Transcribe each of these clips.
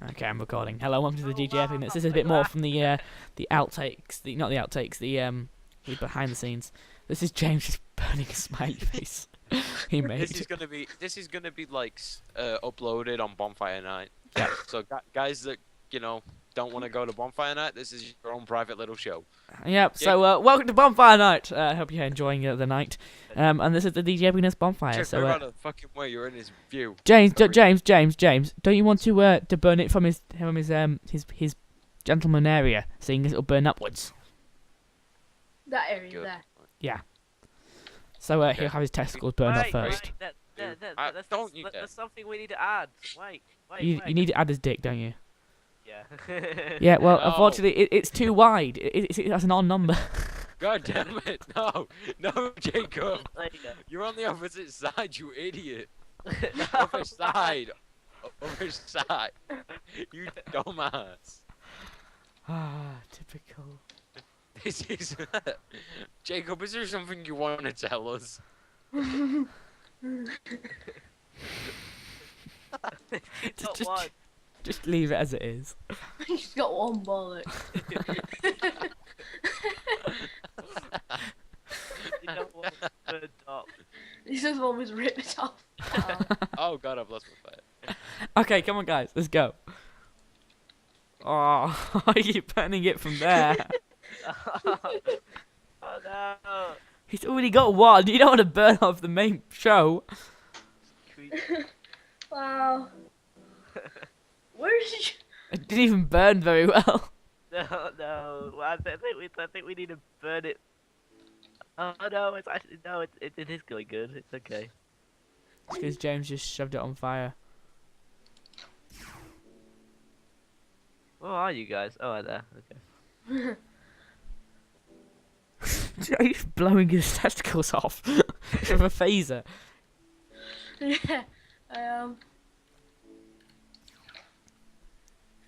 Okay, I'm recording. Hello, welcome to the DJ Epicness. This is a bit more from the outtakes, not the outtakes, the behind the scenes. This is James just burning a smiley face. He made. This is gonna be like uploaded on Bonfire Night. Yeah. So guys that don't want to go to Bonfire Night, this is your own private little show. Yep. So welcome to Bonfire Night. I hope you're enjoying the night. And this is the DJ Epicness Bonfire. Check So out the fucking way you're in his view. James, don't you want to burn it from his gentleman area, seeing as it'll burn upwards? That area Good. there. Yeah. So he'll have his testicles burned off first. That's something we need to add. Wait. You need to add his dick, don't you? Yeah. Yeah. Well, No. unfortunately, it's too wide. That's an odd number. God damn it! No, Jacob, There you go. you're on the opposite side, you idiot. No, Other side, other side. You dumbass. Ah, typical. This is Jacob. Is there something you want to tell us? Just leave it as it is. He's got one bollock. You don't want to burn up. He just always rip it off. Oh God, I've lost my fight. Okay, come on, guys, let's go. Oh, you're burning it from there. Oh no. He's already got one. You don't want to burn off the main show. Wow. Where is he? It didn't even burn very well. No. Well, I think we need to burn it. Oh no, it's actually no. It is going good. It's okay. It's because James just shoved it on fire. Where are you guys? Oh, right there. Okay. He's blowing his testicles off with a phaser. Yeah, I am.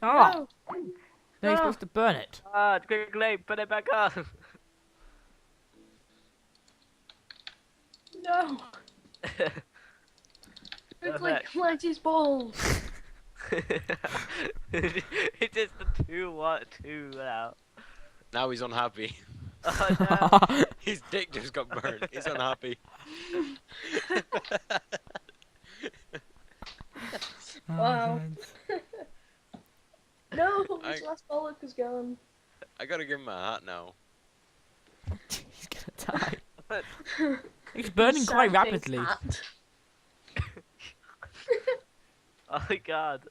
Oh, No. no, No. you're supposed to burn it. Ah, quickly, put it back on. No. It's like plant his balls. It's just the two now. Now he's unhappy. Oh no. His dick just got burned. He's unhappy. Wow. man. No, I- his last bollock is gone. I gotta give him a hat now. He's gonna die. He's burning quite Sad big rapidly. hat. Oh my god.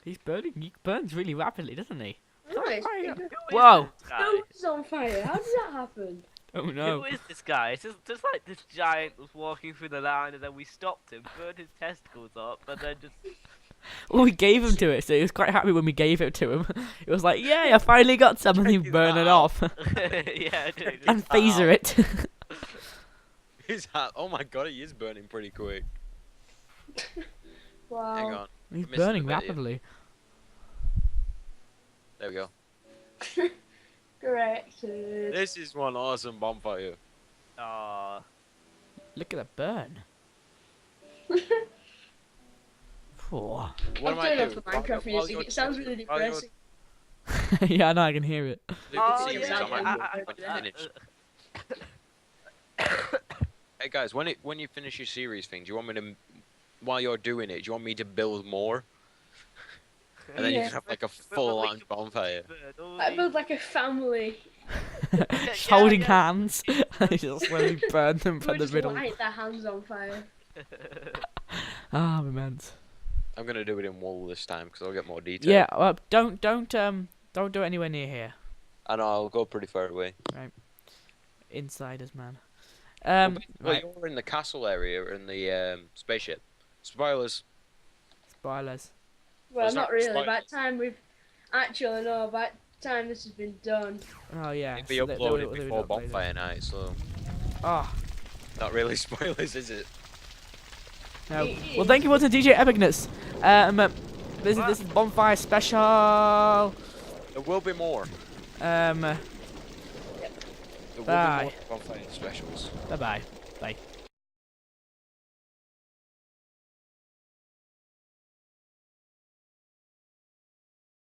He burns really rapidly, doesn't he? Right. Fire. Who is Whoa. this guy? No, it's on fire. How did that happen? Oh no. Who is this guy? It's just like this giant was walking through the line and then we stopped him, burned his testicles up, and then just... Well, we gave him to it, so he was quite happy when we gave it to him. It was like, yay, I finally got some, and he burn it off. Yeah, dude. And phaser it. His hat. Oh my God, he is burning pretty quick. Wow. Hang on. He's missing burning a bit here. rapidly. There we go. Corrected. This is one awesome bonfire. Aw. Look at that burn. Whoa. What I'm am I turning off doing? the Minecraft music. It sounds really depressing. Yeah, I know, I can hear it. Oh, series yeah, on my yeah, phone when you finish. Hey guys, when you finish your series thing, do you want me to, while you're doing it, do you want me to build more? And then you Yeah. can have like a full-on bonfire. I build like a family. Just holding hands. Just slowly burn them Who from the just middle. light their hands on fire. Ah, immense. I'm gonna do it in wool this time because I'll get more detail. Yeah, well, don't do it anywhere near here. And I'll go pretty far away. Insiders, man. Well, Right. you're in the castle area in the spaceship. Spoilers. Spoilers. Well, it's not not really. By spoilers. the time we've actually no, by the time this has been done. Oh yeah. It'll be so they uploaded will before upload it. bonfire night, so Oh, not really spoilers, is it? no. It Well, is. thank you for the DJ Epicness. This is Bonfire special. There will be more. There There will Bye. be more bonfire specials. bye bye. Bye.